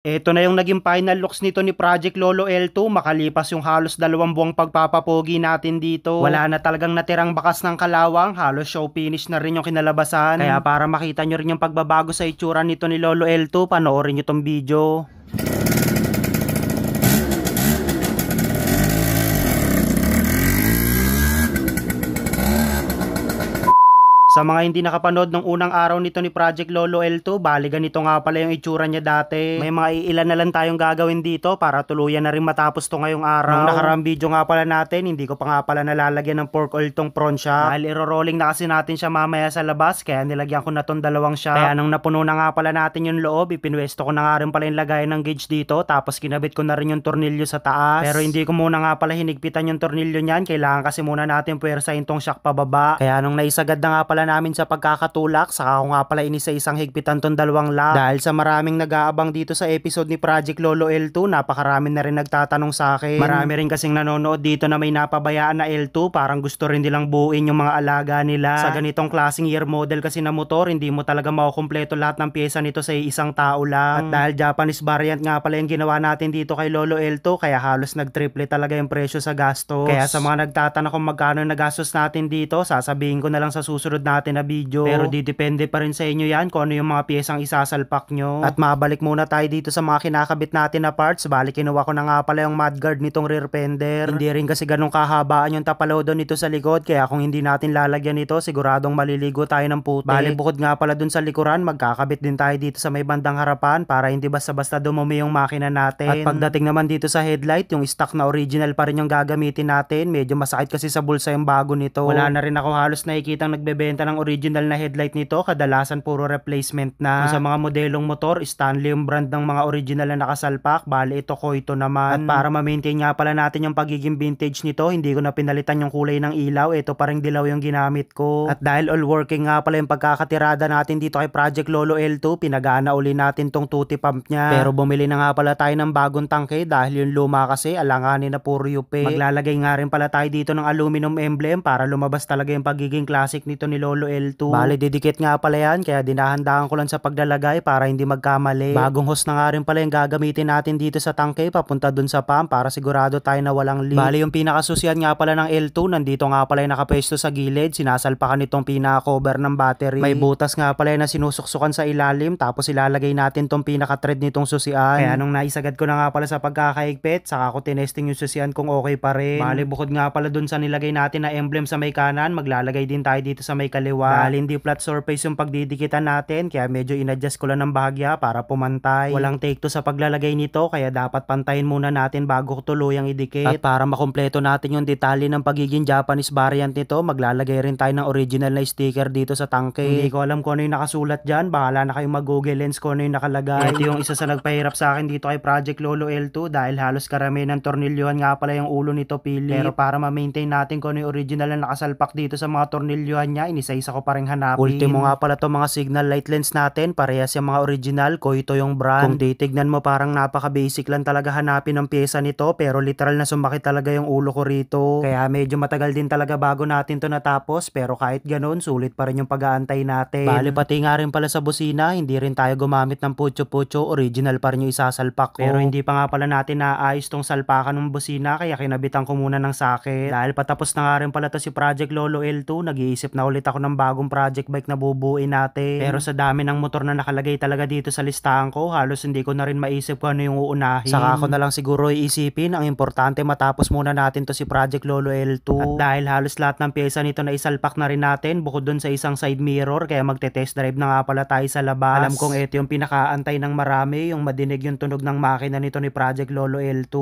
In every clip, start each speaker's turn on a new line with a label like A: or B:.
A: Ito na yung naging final looks nito ni Project Lolo L2 makalipas yung halos 2 buwang pagpapapogi natin dito. Wala na talagang natirang bakas ng kalawang, halos show finish na rin yung kinalabasan. Kaya para makita nyo rin yung pagbabago sa itsura nito ni Lolo L2, panoorin nyo tong video. Sa mga hindi nakapanood ng unang araw nito ni Project Lolo L2, bali ganito nga pala yung itsura niya dati. May mga iilan na lang tayong gagawin dito para tuluyan na rin matapos to ngayong araw. Nung nakaraang video nga pala natin, hindi ko pa nga pala nalalagyan ng pork oil tong prawn siya. Dahil iro-rolling na kasi natin siya mamaya sa labas, kaya nilagyan ko na tong dalawang siya. Kaya nung napuno na nga pala natin yung loob, ipinwesto ko na nga rin pala yung lagayan ng gauge dito, tapos kinabit ko na rin yung tornilyo sa taas. Pero hindi ko muna nga pala hinigpitan yung tornilyo niyan, kailangan kasi muna natin puwersahin tong shock pababa. Kaya nung naisagad na nga pala namin sa pagkakatulak, saka ko nga pala inisa-isang higpitan tong dalawang lock. Dahil sa maraming nag-aabang dito sa episode ni Project Lolo L2, napakarami na rin nagtatanong sa akin. Marami rin kasing nanonood dito na may napabayaan na L2, parang gusto rin nilang buuin yung mga alaga nila. Sa ganitong klaseng year model kasi na motor, hindi mo talaga makukumpleto lahat ng pyesa nito sa isang tao lang. At dahil Japanese variant nga pala yung ginawa natin dito kay Lolo L2, kaya halos nag-triple talaga yung presyo sa gastos. Kaya sa mga nagtatanong kung magkano nagastos natin dito, sasabihin ko na lang sa susunod natin na video. Pero didepende pa rin sa inyo yan kung ano yung mga piyesang isasalpak nyo. At mabalik muna tayo dito sa mga kinakabit natin na parts. Bali kinuha ko na nga pala yung mudguard nitong rear fender. Hindi rin kasi ganun kahabaan yung tapalodo nito sa likod, kaya kung hindi natin lalagyan nito, siguradong maliligo tayo ng putik. Bali bukod nga pala dun sa likuran, magkakabit din tayo dito sa may bandang harapan para hindi basta-basta dumumi yung makina natin. At pagdating naman dito sa headlight, yung stock na original pa rin yung gagamitin natin. Medyo masakit kasi sa bulsa yung bago nito. Wala na rin ako halos nakikitang nagbebenta ng original na headlight nito, kadalasan puro replacement na. Kung sa mga modelong motor, Stanley yung brand ng mga original na nakasalpak, bali ito Koito naman. At para ma-maintain nga pala natin yung pagiging vintage nito, hindi ko na pinalitan yung kulay ng ilaw, ito pa ring dilaw yung ginamit ko. At dahil all working nga pala yung pagkakatirada natin dito kay Project Lolo L2, pinagana uli natin tong tuti pump niya. Pero bumili na nga pala tayo ng bagong tangke dahil yung luma kasi alanganin na puro yupe. Maglalagay nga rin pala tayo dito ng aluminum emblem para lumabas talaga yung pagiging classic nito ni Lolo L2. Bali didikit nga pala yan, kaya dinahandaan ko lang sa paglalagay para hindi magkamali. Bagong hose na nga rin pala yung gagamitin natin dito sa tangke papunta dun sa pump para sigurado tayo na walang leak. Bali yung pinakasusian nga pala ng L2, nandito nga pala yung nakapwesto sa gilid, sinasalpakan itong pinaka-cover ng battery. May butas nga pala yung na sinusuksukan sa ilalim, tapos ilalagay natin tong pinaka-thread nitong susian. Kaya nung naisagad ko na nga pala sa pagkakaigpit, saka ko tinesting yung susian kung okay pa rin. Bali bukod nga pala dun sa nilagay natin na emblem sa may kanan, maglalagay din tayo dito sa may kaliwa. Bali hindi flat surface yung pagdidikitan natin, kaya medyo inadjust ko lang ng bahagya para pumantay. Walang take to sa paglalagay nito, kaya dapat pantayin muna natin bago tuluyang idikit. At para makumpleto natin yung detalye ng pagiging Japanese variant nito, maglalagay rin tayo ng original na sticker dito sa tangke. Hindi ko alam kung ano yung nakasulat dyan, bahala na kayong mag-google lens kung ano yung nakalagay. Ito yung isa sa nagpahirap sa akin dito kay Project Lolo L2 dahil halos karamihan ng tornilyuhan nga pala yung ulo nito Philip. Pero para ma-maintain natin kung ano yung original na nakasalpak dito sa mga tornilyuhan niya, inisa-isa ko pa rin hanapin. Ultimo nga pala to mga signal light lens natin, parehas yung mga original, Koito yung brand. Kung titignan mo parang napaka-basic lang talaga hanapin ng pyesa nito, pero literal na sumakit talaga yung ulo ko rito. Kaya medyo matagal din talaga bago natin to natapos, pero kahit ganun, sulit pa rin yung pag-aantay natin. Bali pati nga rin pala sa busina, hindi rin tayo gumamit ng pucho-pucho, original pa rin yung isasalpak ko. Pero hindi pa nga pala natin naayos tong salpakan ng busina, kaya kinabitan ko muna ng socket. Dahil patapos na nga rin pala to si Project Lolo L2, nag-iisip na ulit ako ng bagong project bike na bubuuin natin. Pero sa dami ng motor na nakalagay talaga dito sa listahan ko, halos hindi ko na rin maisip kung ano yung uunahin. Saka ako na lang siguro iisipin, ang importante matapos muna natin to si Project Lolo L2. At dahil halos lahat ng pyesa nito na isalpak na rin natin, bukod dun sa isang side mirror, kaya magte-test drive na nga pala tayo sa labas. Alam kong ito yung pinakaantay ng marami, yung madinig yung tunog ng makina nito ni Project Lolo L2.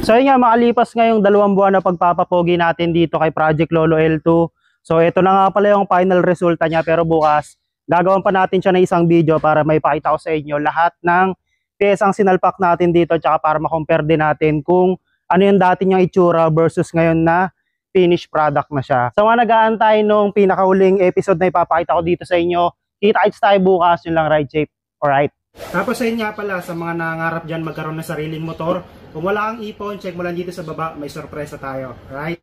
A: So yun nga, makalipas ngayong 2 buwan na pagpapapogi natin dito kay Project Lolo L2. So ito na nga pala yung final resulta niya, pero bukas gagawin pa natin siya ng isang video para may pakita ko sa inyo lahat ng pyesang sinalpak natin dito, tsaka para ma-compare din natin kung ano yung dati niyang itsura versus ngayon na finished product na siya. Sa mga nag-aantay nung pinakahuling episode na ipapakita ko dito sa inyo, kita-kits tayo bukas, yun lang, ride safe. Alright. Tapos sa inyo pala, sa mga nangangarap dyan magkaroon ng sariling motor, kung wala kang ipon, check mo lang dito sa baba, may sorpresa tayo. Alright?